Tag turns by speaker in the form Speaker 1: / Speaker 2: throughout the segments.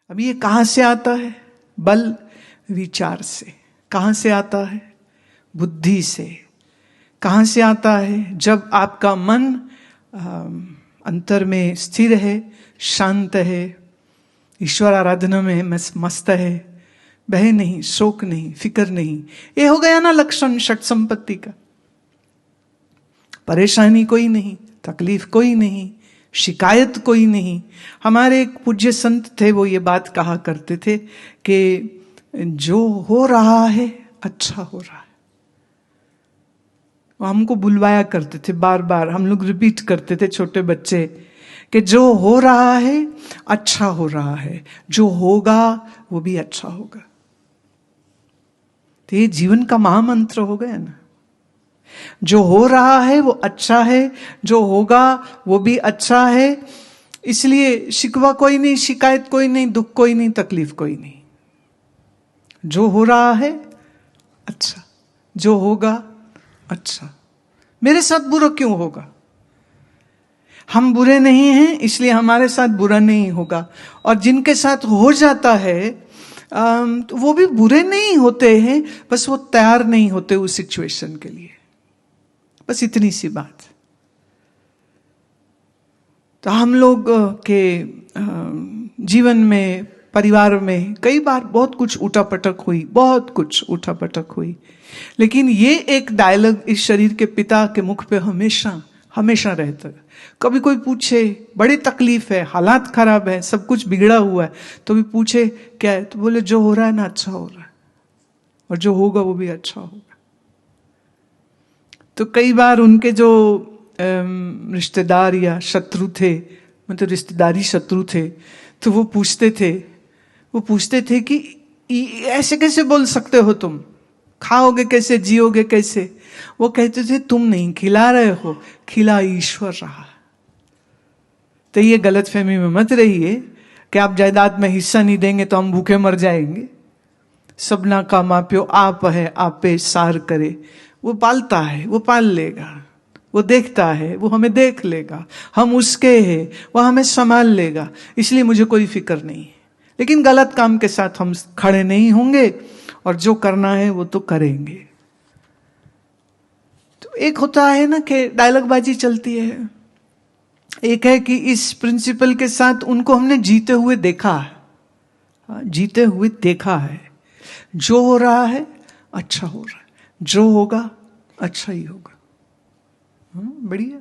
Speaker 1: अब ये कहां से आता है? बल विचार से। कहां से आता है? बुद्धि से। कहां से आता है? जब आपका मन अंतर में स्थिर है, शांत है, ईश्वर आराधना में मस्त है, भय नहीं, शोक नहीं, फिक्र नहीं। ये हो गया ना लक्षण षट संपत्ति का। परेशानी कोई नहीं, तकलीफ कोई नहीं, शिकायत कोई नहीं। हमारे एक पूज्य संत थे, वो ये बात कहा करते थे कि जो हो रहा है अच्छा हो रहा है। वो हमको बुलवाया करते थे बार बार, हम लोग रिपीट करते थे छोटे बच्चे कि जो हो रहा है अच्छा हो रहा है, जो होगा वो भी अच्छा होगा। तो ये जीवन का महामंत्र हो गया ना। जो हो रहा है वो अच्छा है, जो होगा वो भी अच्छा है। इसलिए शिकवा कोई नहीं, शिकायत कोई नहीं, दुख कोई नहीं, तकलीफ कोई नहीं। जो हो रहा है अच्छा, जो होगा अच्छा। मेरे साथ बुरा क्यों होगा? हम बुरे नहीं हैं इसलिए हमारे साथ बुरा नहीं होगा। और जिनके साथ हो जाता है तो वो भी बुरे नहीं होते हैं, बस वो तैयार नहीं होते उस सिचुएशन के लिए। बस इतनी सी बात। तो हम लोग के जीवन में, परिवार में कई बार बहुत कुछ उठापटक हुई, बहुत कुछ उठापटक हुई, लेकिन ये एक डायलॉग इस शरीर के पिता के मुख पे हमेशा हमेशा रहता है। कभी कोई पूछे बड़ी तकलीफ है, हालात खराब है, सब कुछ बिगड़ा हुआ है, तो भी पूछे क्या है, तो बोले जो हो रहा है ना अच्छा हो रहा है, और जो होगा वो भी अच्छा होगा। तो कई बार उनके जो रिश्तेदार या शत्रु थे, मतलब रिश्तेदारी शत्रु थे, तो वो पूछते थे कि ऐसे कैसे बोल सकते हो तुम, खाओगे कैसे, जियोगे कैसे? वो कहते थे तुम नहीं खिला रहे हो, खिला ईश्वर रहा। तो ये गलतफहमी में मत रहिए कि आप जायदाद में हिस्सा नहीं देंगे तो हम भूखे मर जाएंगे। सबना का माप्यो आप है, आप पे सार करे। वो पालता है, वो पाल लेगा। वो देखता है, वो हमें देख लेगा। हम उसके हैं, वो हमें संभाल लेगा। इसलिए मुझे कोई फिक्र नहीं है। लेकिन गलत काम के साथ हम खड़े नहीं होंगे, और जो करना है वो तो करेंगे। तो एक होता है ना कि डायलॉगबाजी चलती है, एक है कि इस प्रिंसिपल के साथ उनको हमने जीते हुए देखा है, जीते हुए देखा है। जो हो रहा है अच्छा हो रहा है, जो होगा अच्छा ही होगा। बढ़िया।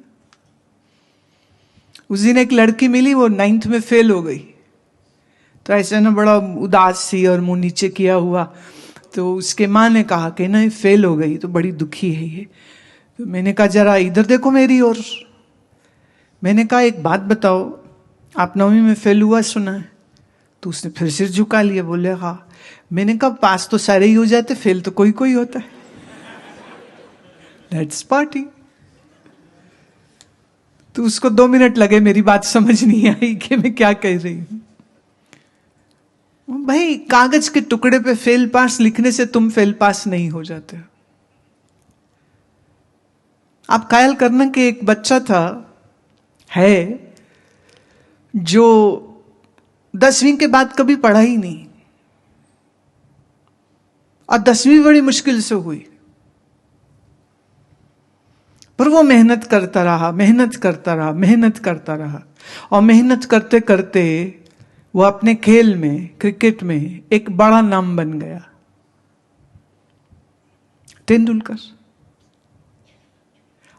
Speaker 1: उस दिन एक लड़की मिली, वो 9th में फेल हो गई। तो ऐसे ना बड़ा उदास सी और मुंह नीचे किया हुआ। तो उसके माँ ने कहा कि नहीं फेल हो गई तो बड़ी दुखी है ये। तो मैंने कहा जरा इधर देखो मेरी ओर। मैंने कहा एक बात बताओ, आप 9वीं में फेल हुआ सुना है? तो उसने फिर सिर झुका लिया, बोले हाँ। मैंने कहा पास तो सारे ही हो जाते, फेल तो कोई कोई होता है। Let's party. तो उसको 2 मिनट लगे, मेरी बात समझ नहीं आई कि मैं क्या कह रही हूं। भाई कागज के टुकड़े पे फेल पास लिखने से तुम फेल पास नहीं हो जाते। आप ख्याल करना कि एक बच्चा था, है, जो 10वीं के बाद कभी पढ़ा ही नहीं, और 10वीं बड़ी मुश्किल से हुई, पर वो मेहनत करता रहा, मेहनत करता रहा, मेहनत करता रहा। और मेहनत करते करते वो अपने खेल में, क्रिकेट में एक बड़ा नाम बन गया, तेंदुलकर।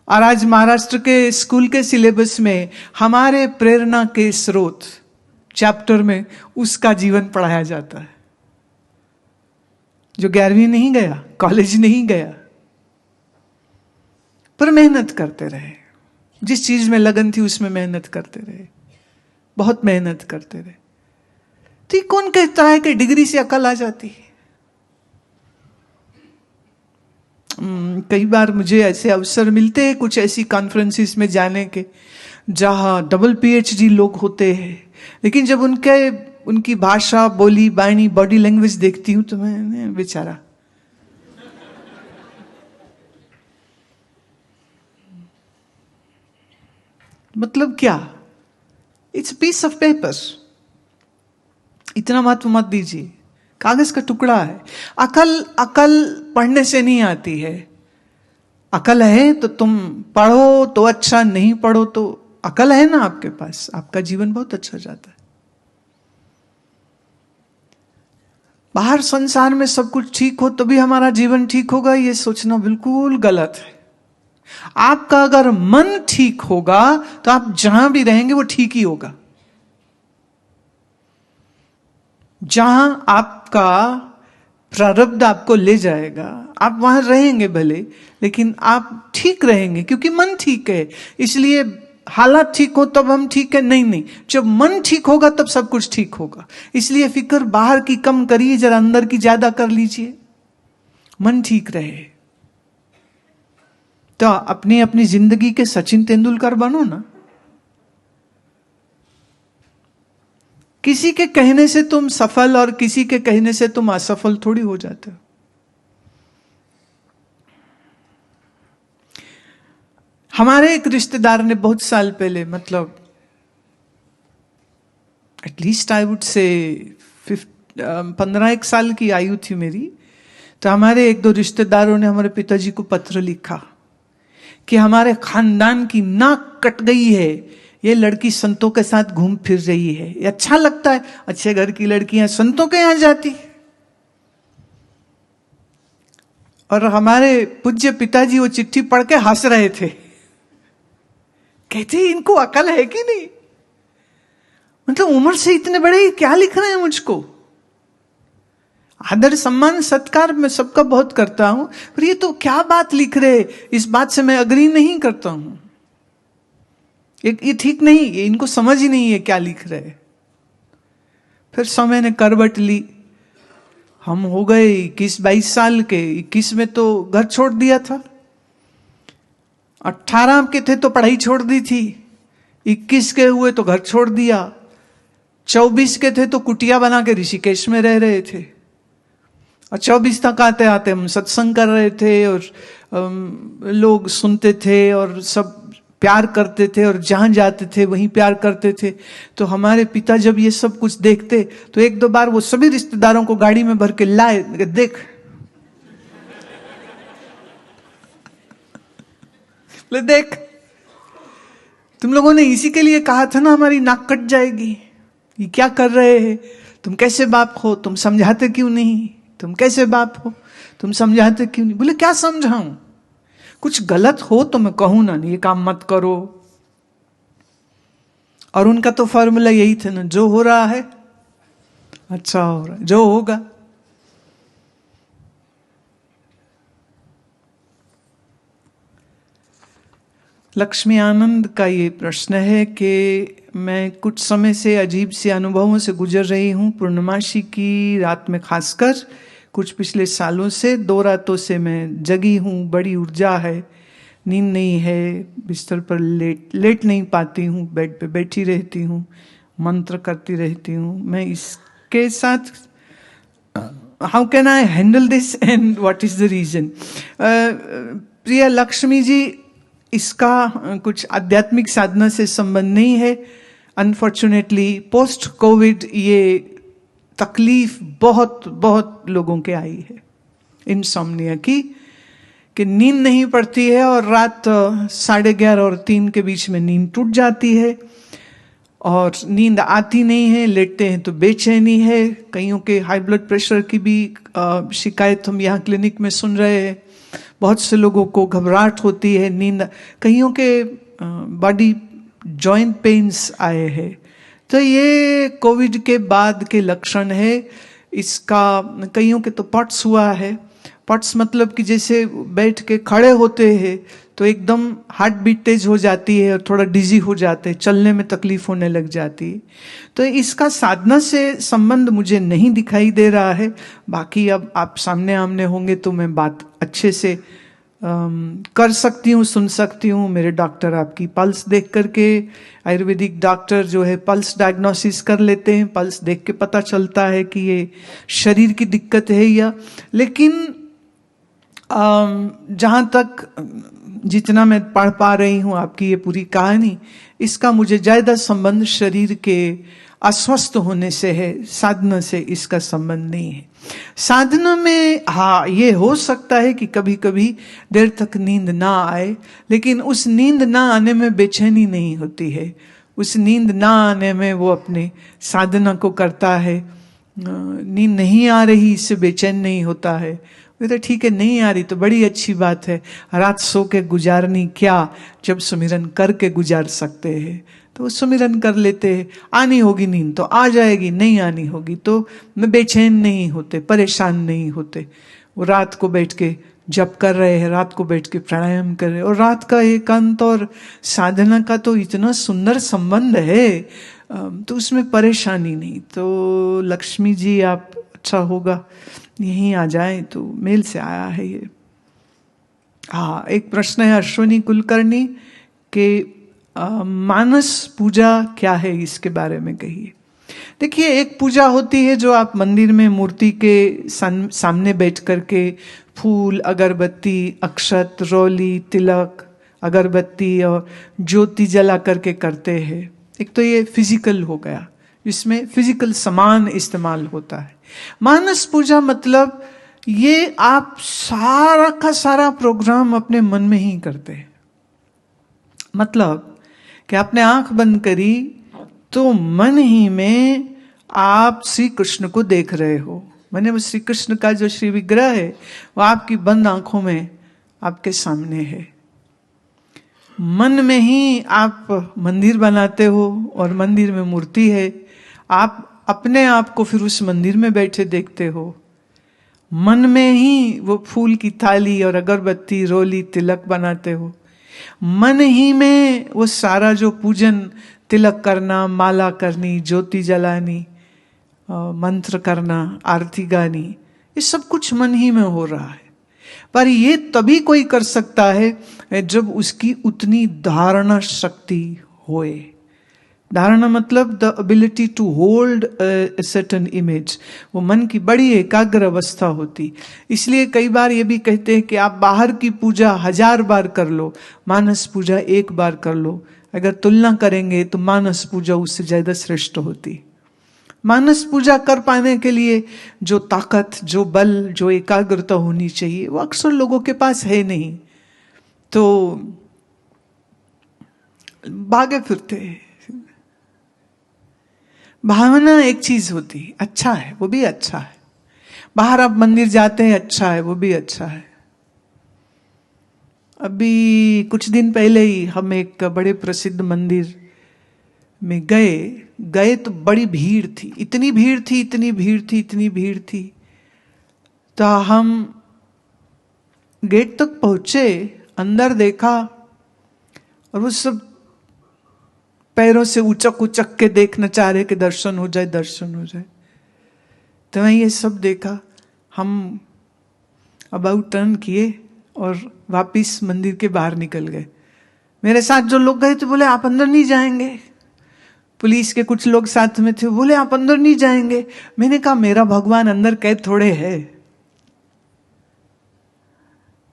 Speaker 1: और आज महाराष्ट्र के स्कूल के सिलेबस में हमारे प्रेरणा के स्रोत चैप्टर में उसका जीवन पढ़ाया जाता है। जो 11वीं नहीं गया, कॉलेज नहीं गया, पर मेहनत करते रहे। जिस चीज में लगन थी उसमें मेहनत करते रहे, बहुत मेहनत करते रहे। तो कौन कहता है कि डिग्री से अकल आ जाती है? कई बार मुझे ऐसे अवसर मिलते हैं कुछ ऐसी कॉन्फ्रेंसिस में जाने के, जहां डबल PhD लोग होते हैं, लेकिन जब उनकी भाषा, बोली, बाणी, बॉडी लैंग्वेज देखती हूं तो मैं बेचारा, मतलब क्या? It's piece of paper. इतना महत्व मत दीजिए, कागज का टुकड़ा है। अकल पढ़ने से नहीं आती है। अकल है तो तुम पढ़ो तो अच्छा, नहीं पढ़ो तो अकल है ना आपके पास, आपका जीवन बहुत अच्छा जाता है। बाहर संसार में सब कुछ ठीक हो तभी हमारा जीवन ठीक होगा, ये सोचना बिल्कुल गलत है। आपका अगर मन ठीक होगा तो आप जहां भी रहेंगे वो ठीक ही होगा। जहां आपका प्रारब्ध आपको ले जाएगा आप वहां रहेंगे भले, लेकिन आप ठीक रहेंगे क्योंकि मन ठीक है। इसलिए हालात ठीक हो तब हम ठीक है, नहीं, जब मन ठीक होगा तब सब कुछ ठीक होगा। इसलिए फिक्र बाहर की कम करिए, जरा अंदर की ज्यादा कर लीजिए, मन ठीक रहे। तो अपनी अपनी जिंदगी के सचिन तेंदुलकर बनो ना। किसी के कहने से तुम सफल और किसी के कहने से तुम असफल थोड़ी हो जाते हो। हमारे एक रिश्तेदार ने बहुत साल पहले, मतलब एटलीस्ट आई वुड से 15 साल की आयु थी मेरी, तो हमारे एक दो रिश्तेदारों ने हमारे पिताजी को पत्र लिखा कि हमारे खानदान की नाक कट गई है, ये लड़की संतों के साथ घूम फिर रही है, ये अच्छा लगता है, अच्छे घर की लड़कियां संतों के यहां जाती। और हमारे पूज्य पिताजी वो चिट्ठी पढ़ के हंस रहे थे, कहते इनको अकल है कि नहीं, मतलब उम्र से इतने बड़े क्या लिख रहे हैं मुझको। आदर सम्मान सत्कार मैं सबका बहुत करता हूं, पर ये तो क्या बात लिख रहे, इस बात से मैं अग्री नहीं करता हूं, ये ठीक नहीं, ये इनको समझ ही नहीं है क्या लिख रहे। फिर समय ने करवट ली, हम हो गए 21-22 साल के। 21 में तो घर छोड़ दिया था, 18 के थे तो पढ़ाई छोड़ दी थी, 21 के हुए तो घर छोड़ दिया, 24 के थे तो कुटिया बना के ऋषिकेश में रह रहे थे, और 24 तक आते आते हम सत्संग कर रहे थे और लोग सुनते थे और सब प्यार करते थे और जहां जाते थे वहीं प्यार करते थे। तो हमारे पिता जब ये सब कुछ देखते तो एक दो बार वो सभी रिश्तेदारों को गाड़ी में भर के लाए, देख ले देख, तुम लोगों ने इसी के लिए कहा था ना हमारी नाक कट जाएगी, ये क्या कर रहे हैं, तुम कैसे बाप हो, तुम समझाते क्यों नहीं, तुम कैसे बाप हो, तुम समझाते क्यों नहीं। बोले क्या समझाऊं, कुछ गलत हो तो मैं कहूं ना, ये काम मत करो। और उनका तो फॉर्मूला यही था ना, जो हो रहा है अच्छा हो रहा है, जो होगा। लक्ष्मी आनंद का ये प्रश्न है कि मैं कुछ समय से अजीब से अनुभवों से गुजर रही हूँ, पूर्णमासी की रात में खासकर, कुछ पिछले सालों से 2 रातों से मैं जगी हूँ, बड़ी ऊर्जा है, नींद नहीं है, बिस्तर पर लेट नहीं पाती हूँ, बेड पे बैठी रहती हूँ, मंत्र करती रहती हूँ। मैं इसके साथ how can I handle this and what is the reason. प्रिय लक्ष्मी जी, इसका कुछ आध्यात्मिक साधना से संबंध नहीं है। अनफॉर्चुनेटली पोस्ट कोविड ये तकलीफ बहुत बहुत लोगों के आई है, इनसोम्निया की, कि नींद नहीं पड़ती है और रात 11:30 और 3 के बीच में नींद टूट जाती है और नींद आती नहीं है, लेटते हैं तो बेचैनी है। कईयों के हाई ब्लड प्रेशर की भी शिकायत हम यहाँ क्लिनिक में सुन रहे हैं, बहुत से लोगों को घबराहट होती है, नींद, कईयों के बॉडी जॉइंट पेन्स आए हैं। तो ये कोविड के बाद के लक्षण है इसका। कईयों के तो पॉट्स हुआ है, पॉट्स मतलब कि जैसे बैठ के खड़े होते हैं तो एकदम हार्ट बीट तेज हो जाती है और थोड़ा डिजी हो जाते हैं, चलने में तकलीफ होने लग जाती है। तो इसका साधना से संबंध मुझे नहीं दिखाई दे रहा है। बाकी अब आप सामने आमने होंगे तो मैं बात अच्छे से कर सकती हूँ, सुन सकती हूँ। मेरे डॉक्टर आपकी पल्स देख करके, आयुर्वेदिक डॉक्टर जो है पल्स डायग्नोसिस कर लेते हैं, पल्स देख के पता चलता है कि ये शरीर की दिक्कत है या। लेकिन जहाँ तक जितना मैं पढ़ पा रही हूँ आपकी ये पूरी कहानी, इसका मुझे ज़्यादा संबंध शरीर के अस्वस्थ होने से है, साधना से इसका संबंध नहीं है। साधना में हाँ ये हो सकता है कि कभी कभी देर तक नींद ना आए, लेकिन उस नींद ना आने में बेचैनी नहीं होती है, उस नींद ना आने में वो अपने साधना को करता है। नींद नहीं आ रही इससे बेचैन नहीं होता है, तो ठीक है, नहीं आ रही तो बड़ी अच्छी बात है, रात सो के गुजारनी क्या जब सुमिरन करके गुजार सकते हैं, तो वो सुमिरन कर लेते हैं। आनी होगी नींद तो आ जाएगी, नहीं आनी होगी तो बेचैन नहीं होते, परेशान नहीं होते। वो रात को बैठ के जप कर रहे हैं, रात को बैठ के प्राणायाम कर रहे हैं, और रात का एकांत और साधना का तो इतना सुंदर संबंध है, तो उसमें परेशानी नहीं। तो लक्ष्मी जी आप अच्छा होगा यहीं आ जाए, तो मेल से आया है ये। हाँ, एक प्रश्न है अश्विनी कुलकर्णी के मानस पूजा क्या है, इसके बारे में कहिए। देखिए, एक पूजा होती है जो आप मंदिर में मूर्ति के सामने बैठ करके फूल, अगरबत्ती, अक्षत, रौली, तिलक, अगरबत्ती और ज्योति जला करके करते हैं। एक तो ये फिजिकल हो गया, इसमें फिजिकल सामान इस्तेमाल होता है। मानस पूजा मतलब ये आप सारा का सारा प्रोग्राम अपने मन में ही करते हैं। मतलब कि आपने आंख बंद करी तो मन ही में आप श्री कृष्ण को देख रहे हो। मैंने वो श्री कृष्ण का जो श्री विग्रह है वो आपकी बंद आंखों में आपके सामने है। मन में ही आप मंदिर बनाते हो और मंदिर में मूर्ति है, आप अपने आप को फिर उस मंदिर में बैठे देखते हो। मन में ही वो फूल की थाली और अगरबत्ती, रोली, तिलक बनाते हो। मन ही में वो सारा जो पूजन, तिलक करना, माला करनी, ज्योति जलानी, मंत्र करना, आरती गानी, ये सब कुछ मन ही में हो रहा है। पर ये तभी कोई कर सकता है जब उसकी उतनी धारणा शक्ति होए। धारणा मतलब the ability to hold a certain image. वो मन की बड़ी एकाग्र अवस्था होती। इसलिए कई बार ये भी कहते हैं कि आप बाहर की पूजा 1000 बार कर लो, मानस पूजा 1 बार कर लो। अगर तुलना करेंगे तो मानस पूजा उससे ज्यादा श्रेष्ठ होती। मानस पूजा कर पाने के लिए जो ताकत, जो बल, जो एकाग्रता होनी चाहिए वो अक्सर लोगों के पास है नहीं, तो भागे फिरते हैं। भावना एक चीज होती, अच्छा है, वो भी अच्छा है। बाहर आप मंदिर जाते हैं, अच्छा है, वो भी अच्छा है। अभी कुछ दिन पहले ही हम एक बड़े प्रसिद्ध मंदिर में गए तो बड़ी भीड़ थी, इतनी भीड़ थी, इतनी भीड़ थी, इतनी भीड़ थी। तो हम गेट तक पहुंचे, अंदर देखा और वो सब पैरों से उचक उचक के देखना चाह रहे कि दर्शन हो जाए, दर्शन हो जाए। तो मैं ये सब देखा। हम अबाउट टर्न किए और वापिस मंदिर के बाहर निकल गए। मेरे साथ जो लोग गए थे बोले आप अंदर नहीं जाएंगे। पुलिस के कुछ लोग साथ में थे, बोले आप अंदर नहीं जाएंगे। मैंने कहा मेरा भगवान अंदर कैद थोड़े है,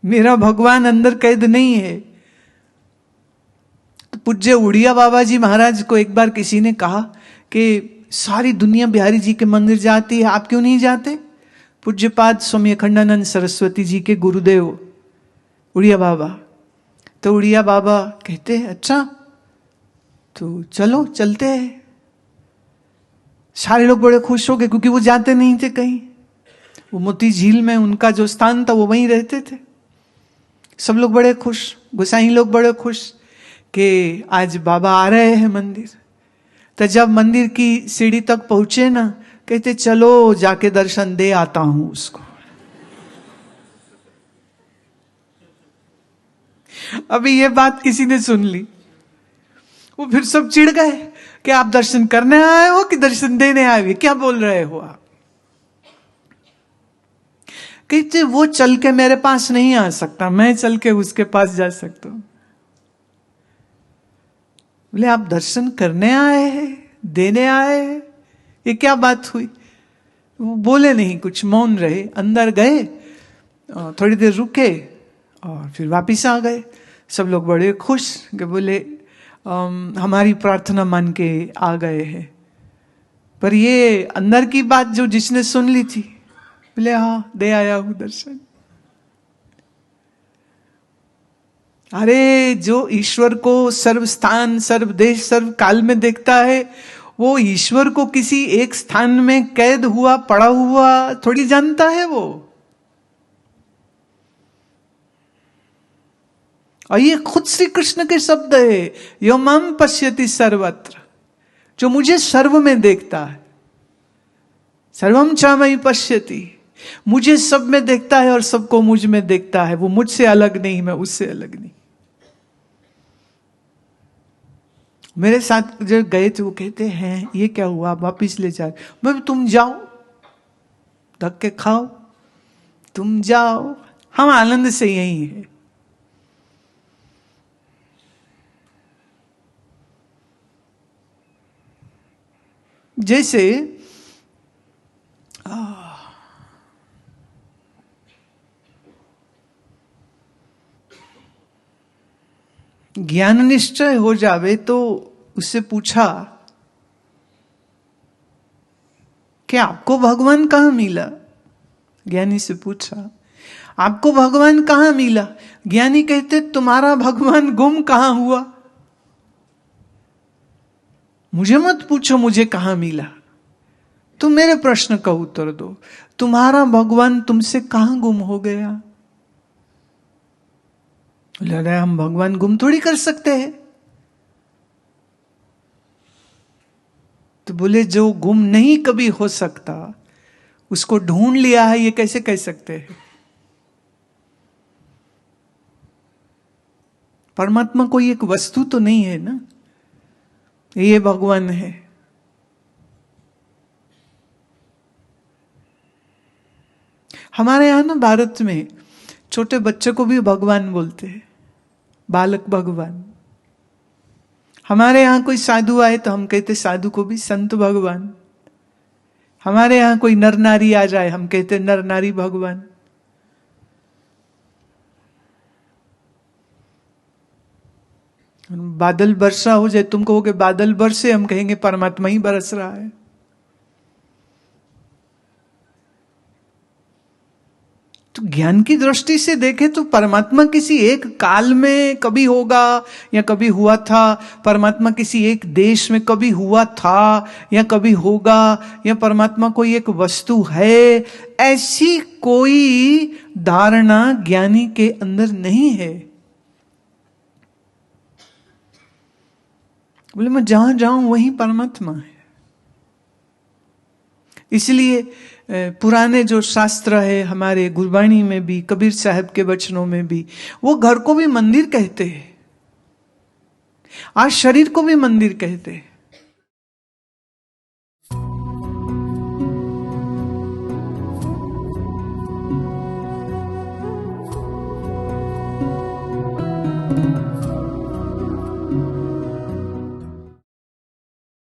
Speaker 1: मेरा भगवान अंदर कैद नहीं है। तो पूज्य उड़िया बाबा जी महाराज को एक बार किसी ने कहा कि सारी दुनिया बिहारी जी के मंदिर जाती है, आप क्यों नहीं जाते? पूज्यपाद स्वामी अखंडानंद सरस्वती जी के गुरुदेव उड़िया बाबा। तो उड़िया बाबा कहते हैं अच्छा तो चलो चलते हैं। सारे लोग बड़े खुश हो गए क्योंकि वो जाते नहीं थे कहीं। वो मोती झील में उनका जो स्थान था वो वहीं रहते थे। सब लोग बड़े खुश, गोसाई लोग बड़े खुश कि आज बाबा आ रहे हैं मंदिर। तो जब मंदिर की सीढ़ी तक पहुंचे ना, कहते चलो जाके दर्शन दे आता हूं उसको। अभी ये बात किसी ने सुन ली, वो फिर सब चिढ़ गए कि आप दर्शन करने आए हो कि दर्शन देने आए हो, क्या बोल रहे हो आप? कहते वो चल के मेरे पास नहीं आ सकता, मैं चल के उसके पास जा सकता हूं। बोले आप दर्शन करने आए हैं, देने आए हैं, ये क्या बात हुई? वो बोले नहीं, कुछ मौन रहे। अंदर गए, थोड़ी देर रुके और फिर वापिस आ गए। सब लोग बड़े खुश कि बोले हमारी प्रार्थना मान के आ गए हैं। पर ये अंदर की बात जो जिसने सुन ली थी, बोले हाँ दे आया हूं दर्शन। अरे जो ईश्वर को सर्व स्थान, सर्व देश, सर्व काल में देखता है, वो ईश्वर को किसी एक स्थान में कैद हुआ पड़ा हुआ थोड़ी जानता है वो। और ये खुद श्री कृष्ण के शब्द है, यो माम पश्यति सर्वत्र, जो मुझे सर्व में देखता है। सर्वम चामयि पश्यति, मुझे सब में देखता है और सबको मुझ में देखता है। वो मुझसे अलग नहीं, मैं उससे अलग नहीं। मेरे साथ जो गए थे वो कहते हैं ये क्या हुआ, आप वापिस ले जा रहे। मैं, तुम जाओ, धक्के खाओ, तुम जाओ, हम आनंद से यही है। जैसे ज्ञान निश्चय हो जावे तो उससे पूछा कि आपको भगवान कहां मिला। ज्ञानी से पूछा आपको भगवान कहां मिला। ज्ञानी कहते तुम्हारा भगवान गुम कहां हुआ। मुझे मत पूछो मुझे कहां मिला, तुम मेरे प्रश्न का उत्तर दो। तुम्हारा भगवान तुमसे कहां गुम हो गया। बोले हम भगवान गुम थोड़ी कर सकते हैं। तो बोले जो गुम नहीं कभी हो सकता उसको ढूंढ लिया है, ये कैसे कह सकते हैं। परमात्मा कोई एक वस्तु तो नहीं है ना, ये भगवान है। हमारे यहां ना भारत में छोटे बच्चे को भी भगवान बोलते हैं, बालक भगवान। हमारे यहां कोई साधु आए तो हम कहते साधु को भी संत भगवान। हमारे यहां कोई नर नारी आ जाए हम कहते नर नारी भगवान। बादल वर्षा हो जाए, तुम कहोगे बादल बरसे, हम कहेंगे परमात्मा ही बरस रहा है। तो ज्ञान की दृष्टि से देखे तो परमात्मा किसी एक काल में कभी होगा या कभी हुआ था। परमात्मा किसी एक देश में कभी हुआ था या कभी होगा, या परमात्मा कोई एक वस्तु है, ऐसी कोई धारणा ज्ञानी के अंदर नहीं है। बोले मैं जहां जाऊं वहीं परमात्मा है। इसलिए पुराने जो शास्त्र है हमारे गुरबाणी में भी, कबीर साहब के वचनों में भी, वो घर को भी मंदिर कहते हैं, आज शरीर को भी मंदिर कहते हैं।